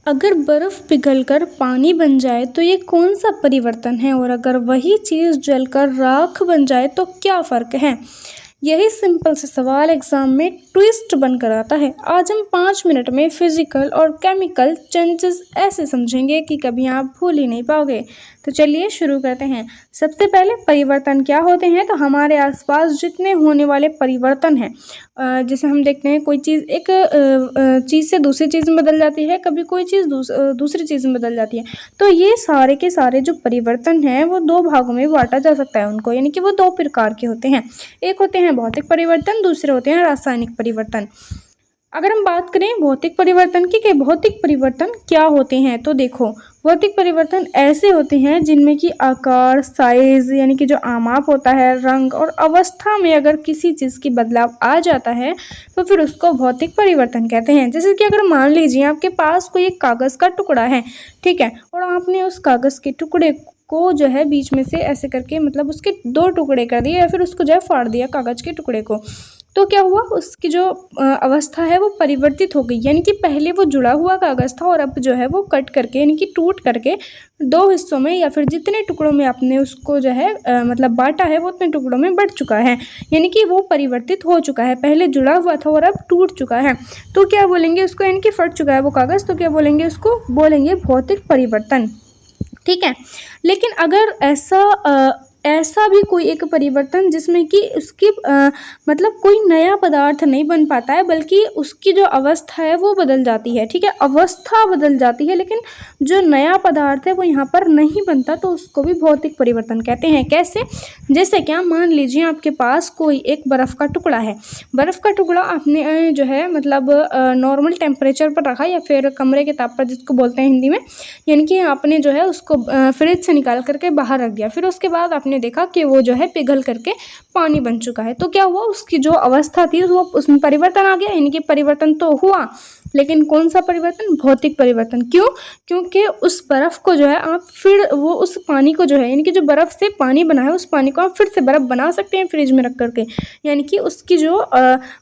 अगर बर्फ़ पिघलकर पानी बन जाए तो ये कौन सा परिवर्तन है, और अगर वही चीज़ जलकर राख बन जाए तो क्या फ़र्क है। यही सिंपल से सवाल एग्जाम में ट्विस्ट बनकर आता है। आज हम 5 मिनट में फिजिकल और केमिकल चेंजेस ऐसे समझेंगे कि कभी आप भूल ही नहीं पाओगे। तो चलिए शुरू करते हैं। सबसे पहले परिवर्तन क्या होते हैं, तो हमारे आसपास जितने होने वाले परिवर्तन हैं, जैसे हम देखते हैं कोई चीज़ एक चीज़ से दूसरी चीज़ में बदल जाती है, कभी कोई चीज़ दूसरी चीज़ में बदल जाती है। तो ये सारे के सारे जो परिवर्तन हैं वो दो भागों में बांटा जा सकता है उनको, यानी कि वो दो प्रकार के होते हैं। एक होते हैं भौतिक परिवर्तन, दूसरे होते हैं रासायनिक परिवर्तन। अगर हम बात करें भौतिक परिवर्तन की कि भौतिक परिवर्तन क्या होते हैं, तो देखो भौतिक परिवर्तन ऐसे होते हैं जिनमें कि आकार, साइज यानी कि जो आमाप होता है, रंग और अवस्था में अगर किसी चीज़ की बदलाव आ जाता है तो फिर उसको भौतिक परिवर्तन कहते हैं। जैसे कि अगर मान लीजिए आपके पास कोई एक कागज़ का टुकड़ा है, ठीक है, और आपने उस कागज़ के टुकड़े को जो है बीच में से ऐसे करके मतलब उसके 2 टुकड़े कर दिए या फिर उसको जो है फाड़ दिया कागज़ के टुकड़े को, तो क्या हुआ, उसकी जो अवस्था है वो परिवर्तित हो गई। यानी कि पहले वो जुड़ा हुआ कागज़ था और अब जो है वो कट करके यानी कि टूट करके 2 हिस्सों में या फिर जितने टुकड़ों में आपने उसको जो है मतलब बांटा है वो उतने टुकड़ों में बँट चुका है। यानी कि वो परिवर्तित हो चुका है, पहले जुड़ा हुआ था और अब टूट चुका है। तो क्या बोलेंगे उसको, यानी कि फट चुका है वो कागज़, तो क्या बोलेंगे उसको, बोलेंगे भौतिक परिवर्तन। ठीक है, लेकिन अगर ऐसा भी कोई एक परिवर्तन जिसमें कि उसकी मतलब कोई नया पदार्थ नहीं बन पाता है, बल्कि उसकी जो अवस्था है वो बदल जाती है। ठीक है, अवस्था बदल जाती है लेकिन जो नया पदार्थ है वो यहाँ पर नहीं बनता, तो उसको भी भौतिक परिवर्तन कहते हैं। कैसे, जैसे क्या, मान लीजिए आपके पास कोई एक बर्फ़ का टुकड़ा है। बर्फ़ का टुकड़ा आपने जो है मतलब नॉर्मल टेम्परेचर पर रखा या फिर कमरे के ताप पर जिसको बोलते हैं हिंदी में, यानी कि आपने जो है उसको फ्रिज से निकाल करके बाहर रख दिया। फिर उसके बाद आपने देखा कि वो जो है पिघल करके पानी बन चुका है। तो क्या हुआ, उसकी जो अवस्था थी वो उसमें परिवर्तन आ गया, यानी कि परिवर्तन तो हुआ, लेकिन कौन सा परिवर्तन, भौतिक परिवर्तन। क्यों, क्योंकि उस बर्फ़ को जो है आप फिर वो उस पानी को जो है यानी कि जो बर्फ़ से पानी बना है उस पानी को आप फिर से बर्फ़ बना सकते हैं फ्रिज में रख करके। यानी कि उसकी जो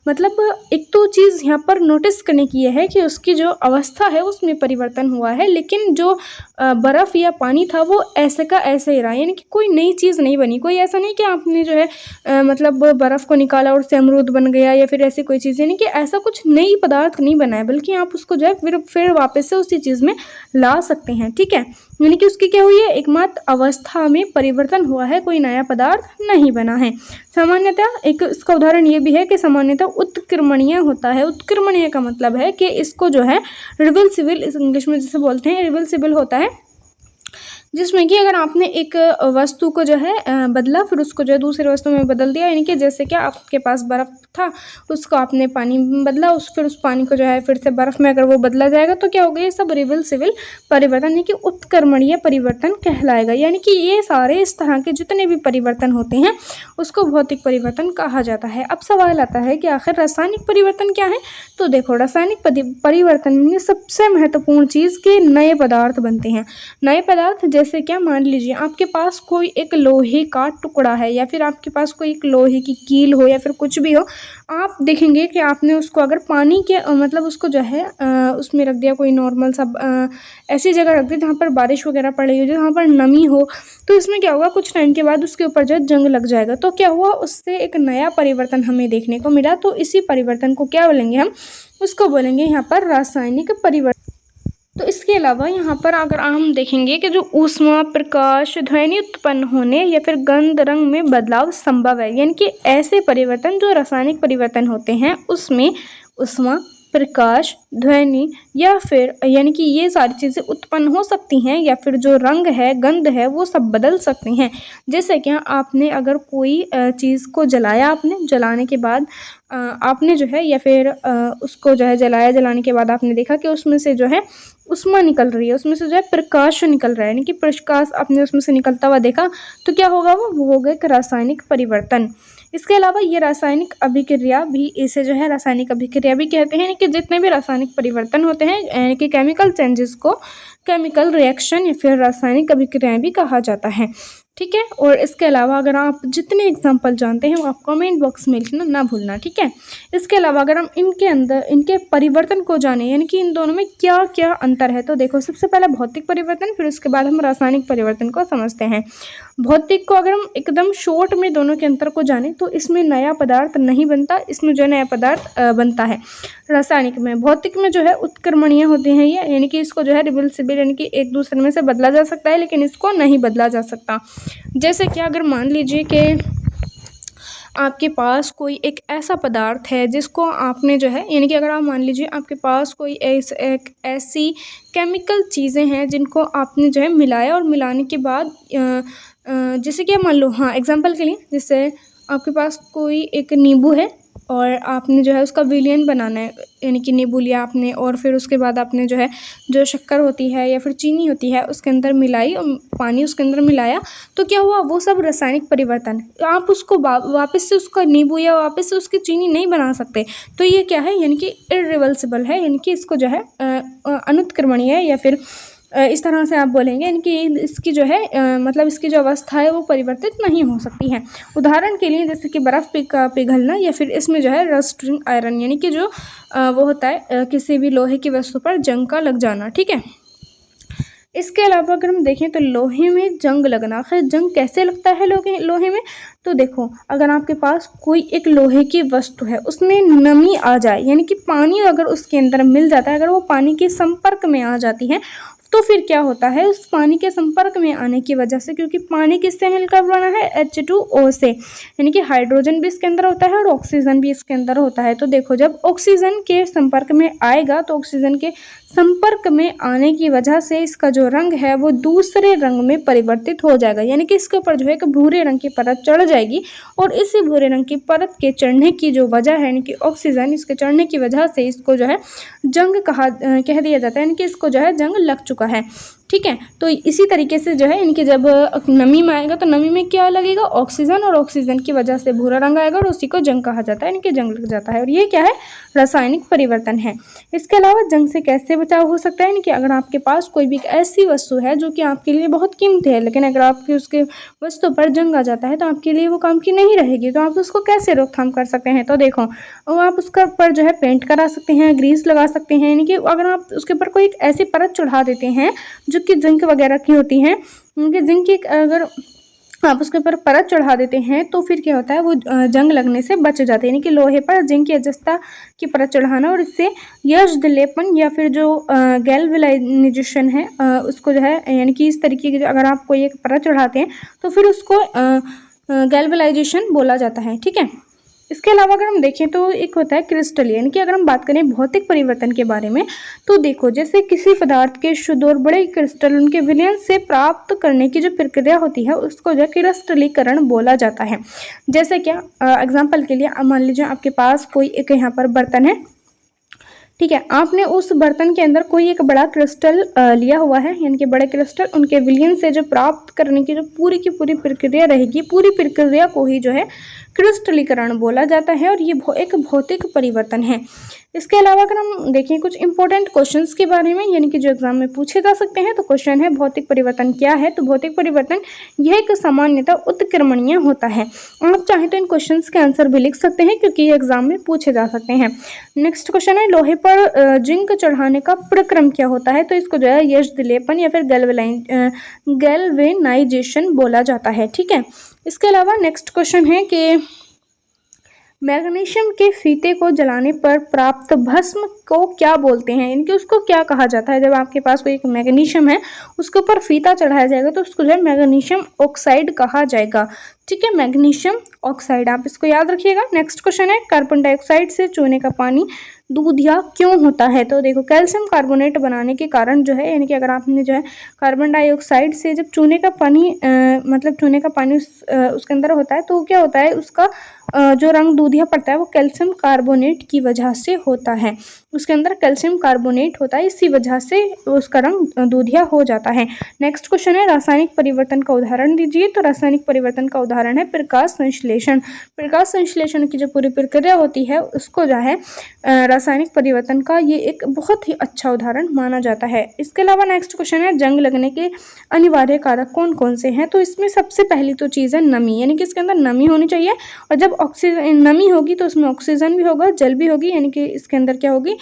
मतलब एक तो चीज़ यहाँ पर नोटिस करने की यह है कि उसकी जो अवस्था है उसमें परिवर्तन हुआ है, लेकिन जो बर्फ़ या पानी था वो ऐसे का ऐसे ही रहा, यानी कि कोई नई चीज़ नहीं बनी। कोई ऐसा नहीं कि आपने जो है मतलब बर्फ़ को निकाला और उससे अमरूद बन गया या फिर ऐसी कोई चीज़, यानी कि ऐसा कुछ नई पदार्थ नहीं बना है, बल्कि आप उसको जो है फिर वापस से उसी चीज़ में ला सकते हैं। ठीक है, यानी कि उसकी क्या हुई है, एकमात्र अवस्था में परिवर्तन हुआ है, कोई नया पदार्थ नहीं बना है। सामान्यतः एक इसका उदाहरण ये भी है कि सामान्यतः उत्क्रमणीय होता है। उत्क्रमणीय का मतलब है कि इसको जो है रिवर्सिबल, इस इंग्लिश में जिसे बोलते हैं रिवर्सिबल होता है, जिसमें कि अगर आपने एक वस्तु को जो है बदला फिर उसको जो है दूसरी वस्तु में बदल दिया, यानी कि जैसे कि आपके पास बर्फ़ था उसको आपने पानी में बदला, फिर उस पानी को जो है फिर से बर्फ़ में अगर वो बदला जाएगा तो क्या होगा, ये सब रिवर्सिबल परिवर्तन यानी कि उत्क्रमणीय परिवर्तन कहलाएगा। यानी कि ये सारे इस तरह के जितने भी परिवर्तन होते हैं उसको भौतिक परिवर्तन कहा जाता है। अब सवाल आता है कि आखिर रासायनिक परिवर्तन क्या है। तो देखो, रासायनिक परिवर्तन में सबसे महत्वपूर्ण चीज़ के नए पदार्थ बनते हैं। नए पदार्थ जैसे क्या, मान लीजिए आपके पास कोई एक लोहे का टुकड़ा है या फिर आपके पास कोई एक लोहे की कील हो या फिर कुछ भी हो, आप देखेंगे कि आपने उसको अगर पानी के मतलब उसको जो है उसमें रख दिया, कोई नॉर्मल सा ऐसी जगह रख दी जहाँ पर बारिश वगैरह पड़ रही हो, जहाँ पर नमी हो, तो इसमें क्या होगा, कुछ टाइम के बाद उसके ऊपर जो है जंग लग जाएगा। तो क्या हुआ, उससे एक नया परिवर्तन हमें देखने को मिला। तो इसी परिवर्तन को क्या बोलेंगे हम, उसको बोलेंगे यहाँ पर रासायनिक परिवर्तन। तो इसके अलावा यहाँ पर अगर हम देखेंगे कि जो ऊष्मा, प्रकाश, ध्वनि उत्पन्न होने या फिर गंध, रंग में बदलाव संभव है, यानी कि ऐसे परिवर्तन जो रासायनिक परिवर्तन होते हैं उसमें ऊष्मा, प्रकाश, ध्वनि या फिर यानी कि ये सारी चीज़ें उत्पन्न हो सकती हैं, या फिर जो रंग है, गंध है, वो सब बदल सकते हैं। जैसे कि आपने अगर कोई चीज़ को जलाया, आपने जलाने के बाद आपने जो है या फिर उसको जो है जलाया, जलाने के बाद आपने देखा कि उसमें से जो है ऊष्मा निकल रही है, उसमें से जो है प्रकाश निकल रहा है, यानी कि प्रकाश आपने उसमें से निकलता हुआ देखा, तो क्या होगा, वो होगा एक रासायनिक परिवर्तन। इसके अलावा ये रासायनिक अभिक्रिया भी, इसे जो है रासायनिक अभिक्रिया भी कहते हैं, यानी कि जितने भी रासायनिक परिवर्तन होते हैं यानी कि केमिकल चेंजेस को केमिकल रिएक्शन या फिर रासायनिक अभिक्रियाएं भी कहा जाता है। ठीक है। और इसके अलावा अगर आप जितने एग्जाम्पल जानते हैं वो आप कमेंट बॉक्स में लिखना ना भूलना, ठीक है। इसके अलावा अगर हम इनके अंदर इनके परिवर्तन को जाने, यानी कि इन दोनों में क्या क्या अंतर है, तो देखो सबसे पहले भौतिक परिवर्तन, फिर उसके बाद हम रासायनिक परिवर्तन को समझते हैं। भौतिक को अगर हम एकदम शॉर्ट में दोनों के अंतर को जाने तो इसमें नया पदार्थ नहीं बनता, इसमें जो नया पदार्थ बनता है। रासायनिक में, भौतिक में जो है उत्क्रमणीय होते हैं ये, यानी कि इसको जो है रिवर्सिबल, यानी कि एक दूसरे में से बदला जा सकता है, लेकिन इसको नहीं बदला जा सकता। जैसे कि अगर मान लीजिए कि आपके पास कोई एक ऐसा पदार्थ है जिसको आपने जो है, यानी कि अगर आप मान लीजिए आपके पास कोई एक ऐसी केमिकल चीज़ें हैं जिनको आपने जो है मिलाया, और मिलाने के बाद जैसे कि मान लो, हाँ एग्जांपल के लिए, जैसे आपके पास कोई एक नींबू है और आपने जो है उसका विलयन बनाना है, यानी कि नींबू लिया आपने और फिर उसके बाद आपने जो है जो शक्कर होती है या फिर चीनी होती है उसके अंदर मिलाई और पानी उसके अंदर मिलाया, तो क्या हुआ, वो सब रासायनिक परिवर्तन। आप उसको वापस से उसका नींबू या वापस से उसकी चीनी नहीं बना सकते, तो ये क्या है, यानी कि इरिवर्सिबल है, यानी कि इसको जो है अनुत्क्रमणीय है, या फिर इस तरह से आप बोलेंगे, यानी कि इसकी जो है मतलब इसकी जो अवस्था है वो परिवर्तित नहीं हो सकती है। उदाहरण के लिए जैसे कि बर्फ़ पिघलना, या फिर इसमें जो है रस्टिंग आयरन, यानी कि जो वो होता है किसी भी लोहे की वस्तु पर जंग का लग जाना, ठीक है। इसके अलावा अगर हम देखें तो लोहे में जंग लगना, आखिर जंग कैसे लगता है लोहे में, तो देखो अगर आपके पास कोई एक लोहे की वस्तु है उसमें नमी आ जाए, यानी कि पानी अगर उसके अंदर मिल जाता है, अगर वो पानी के संपर्क में आ जाती है, तो फिर क्या होता है, उस पानी के संपर्क में आने की वजह से, क्योंकि पानी किससे मिलकर बना है, H2O से, यानी कि हाइड्रोजन भी इसके अंदर होता है और ऑक्सीजन भी इसके अंदर होता है। तो देखो जब ऑक्सीजन के संपर्क में आएगा तो ऑक्सीजन के संपर्क में आने की वजह से इसका जो रंग है वो दूसरे रंग में परिवर्तित हो जाएगा, यानी कि इसके ऊपर जो है एक भूरे रंग की परत चढ़ जाएगी, और इसी भूरे रंग की परत के चढ़ने की जो वजह है, यानी कि ऑक्सीजन इसके चढ़ने की वजह से इसको जो है जंग कह दिया जाता है, यानी कि इसको जो है जंग लग चुका है, ठीक है। तो इसी तरीके से जो है इनके जब नमी में आएगा तो नमी में क्या लगेगा, ऑक्सीजन, और ऑक्सीजन की वजह से भूरा रंग आएगा और उसी को जंग कहा जाता है, इनके जंग लग जाता है, और ये क्या है, रासायनिक परिवर्तन है। इसके अलावा जंग से कैसे बचाव हो सकता है, यानी कि अगर आपके पास कोई भी ऐसी वस्तु है जो कि आपके लिए बहुत कीमती है, लेकिन अगर आपकी उसके वस्तु पर जंग आ जाता है तो आपके लिए वो काम की नहीं रहेगी, तो आप उसको कैसे रोकथाम कर सकते हैं, तो देखो आप उसका ऊपर जो है पेंट करा सकते हैं, ग्रीस लगा सकते हैं, यानी कि अगर आप उसके ऊपर कोई एक ऐसी परत चढ़ा देते हैं जो कि जिंक वगैरह की होती हैं, उनके जिंक की अगर आप उसके ऊपर परत चढ़ा देते हैं तो फिर क्या होता है, वो जंग लगने से बच जाते हैं, यानी कि लोहे पर जिंक या जस्ता की परत चढ़ाना, और इससे यश लेपन या फिर जो गैल्वेनाइजेशन है उसको जो है, यानी कि इस तरीके की अगर आप कोई एक परत चढ़ाते हैं तो फिर उसको गैल्वेनाइजेशन बोला जाता है, ठीक है। इसके अलावा अगर हम देखें तो एक होता है क्रिस्टल, यानी कि अगर हम बात करें भौतिक परिवर्तन के बारे में, तो देखो जैसे किसी पदार्थ के शुद्ध और बड़े क्रिस्टल उनके विलयन से प्राप्त करने की जो प्रक्रिया होती है उसको जो क्रिस्टलीकरण बोला जाता है। जैसे क्या एग्जाम्पल के लिए मान लीजिए आपके पास कोई एक यहाँ पर बर्तन है, ठीक है, आपने उस बर्तन के अंदर कोई एक बड़ा क्रिस्टल लिया हुआ है, यानी कि बड़े क्रिस्टल उनके विलयन से जो प्राप्त करने की जो पूरी की पूरी प्रक्रिया रहेगी, पूरी प्रक्रिया को ही जो है क्रिस्टलीकरण बोला जाता है, और ये एक भौतिक परिवर्तन है। इसके अलावा अगर हम देखें कुछ इंपॉर्टेंट क्वेश्चंस के बारे में, यानी कि जो एग्जाम में पूछे जा सकते हैं, तो क्वेश्चन है भौतिक परिवर्तन क्या है, तो भौतिक परिवर्तन यह एक सामान्यतः उत्क्रमणीय होता है। आप चाहें तो इन क्वेश्चंस के आंसर भी लिख सकते हैं क्योंकि ये एग्जाम में पूछे जा सकते हैं। नेक्स्ट क्वेश्चन है लोहे पर जिंक चढ़ाने का प्रक्रम क्या होता है, तो इसको जो है यश दिलेपन या फिर गैल्वेनाइजेशन बोला जाता है, ठीक है। इसके अलावा नेक्स्ट क्वेश्चन है कि मैग्नीशियम के फीते को जलाने पर प्राप्त भस्म को क्या बोलते हैं, यानी कि उसको क्या कहा जाता है। जब आपके पास कोई एक मैग्नीशियम है उसके ऊपर फीता चढ़ाया जाएगा तो उसको जो है मैग्नीशियम ऑक्साइड कहा जाएगा, ठीक है, मैग्नीशियम ऑक्साइड, आप इसको याद रखिएगा। नेक्स्ट क्वेश्चन है कार्बन डाइऑक्साइड से चूने का पानी दूधिया क्यों होता है, तो देखो कैल्शियम कार्बोनेट बनाने के कारण जो है, यानी कि अगर आपने जो है कार्बन डाइऑक्साइड से जब चूने का पानी मतलब चूने का पानी उसके अंदर होता है तो क्या होता है, उसका जो रंग दूधिया पड़ता है वो कैल्शियम कार्बोनेट की वजह से होता है। उसके अंदर कैल्शियम कार्बोनेट होता है, इसी वजह से उसका रंग दूधिया हो जाता है। नेक्स्ट क्वेश्चन है रासायनिक परिवर्तन का उदाहरण दीजिए। तो रासायनिक परिवर्तन का उदाहरण है प्रकाश संश्लेषण। प्रकाश संश्लेषण की जो पूरी प्रक्रिया होती है उसको जो है रासायनिक परिवर्तन का ये एक बहुत ही अच्छा उदाहरण माना जाता है। इसके अलावा नेक्स्ट क्वेश्चन है जंग लगने के अनिवार्य कारक कौन कौन से हैं। तो इसमें सबसे पहली तो चीज़ है नमी, यानी कि इसके अंदर नमी होनी चाहिए, और जब ऑक्सीजन नमी होगी तो उसमें ऑक्सीजन भी होगा, जल भी होगी, यानी कि इसके अंदर क्या होगी,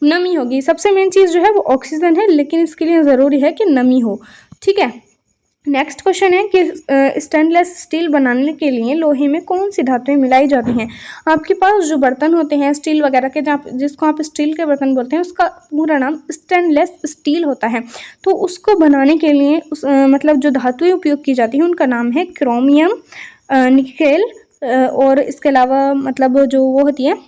नमी होगी। सबसे मेन चीज़ जो है वो ऑक्सीजन है, लेकिन इसके लिए ज़रूरी है कि नमी हो। ठीक है, नेक्स्ट क्वेश्चन है कि स्टेनलेस स्टील बनाने के लिए लोहे में कौन सी धातुएं मिलाई जाती हैं। आपके पास जो बर्तन होते हैं स्टील वगैरह के, जिसको आप स्टील के बर्तन बोलते हैं, उसका पूरा नाम स्टेनलेस स्टील होता है। तो उसको बनाने के लिए मतलब जो धातुएं उपयोग की जाती हैं उनका नाम है क्रोमियम, निकेल, और इसके अलावा मतलब जो वो होती है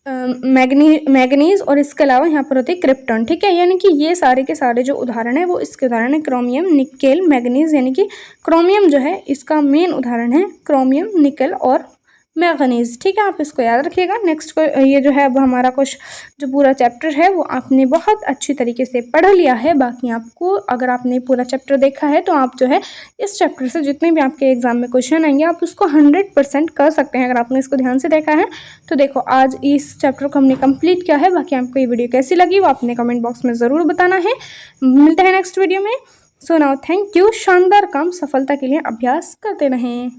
मैग्नीज, और इसके अलावा यहाँ पर होती है क्रिप्टन। ठीक है, यानी कि ये सारे के सारे जो उदाहरण है वो इसके उदाहरण है क्रोमियम, निकेल, मैग्नीज, यानी कि क्रोमियम जो है इसका मेन उदाहरण है क्रोमियम, निकेल और मैग्नीज। ठीक है, आप इसको याद रखिएगा। नेक्स्ट को ये जो है अब हमारा कुछ जो पूरा चैप्टर है वो आपने बहुत अच्छी तरीके से पढ़ लिया है। बाकी आपको अगर आपने पूरा चैप्टर देखा है तो आप जो है इस चैप्टर से जितने भी आपके एग्जाम में क्वेश्चन आएंगे आप उसको 100% कर सकते हैं, अगर आपने इसको ध्यान से देखा है। तो देखो आज इस चैप्टर को हमने कंप्लीट किया है। बाकी आपको ये वीडियो कैसी लगी वो आपने कमेंट बॉक्स में ज़रूर बताना है। मिलते हैं नेक्स्ट वीडियो में। So now thank you. शानदार काम सफलता के लिए अभ्यास करते रहें।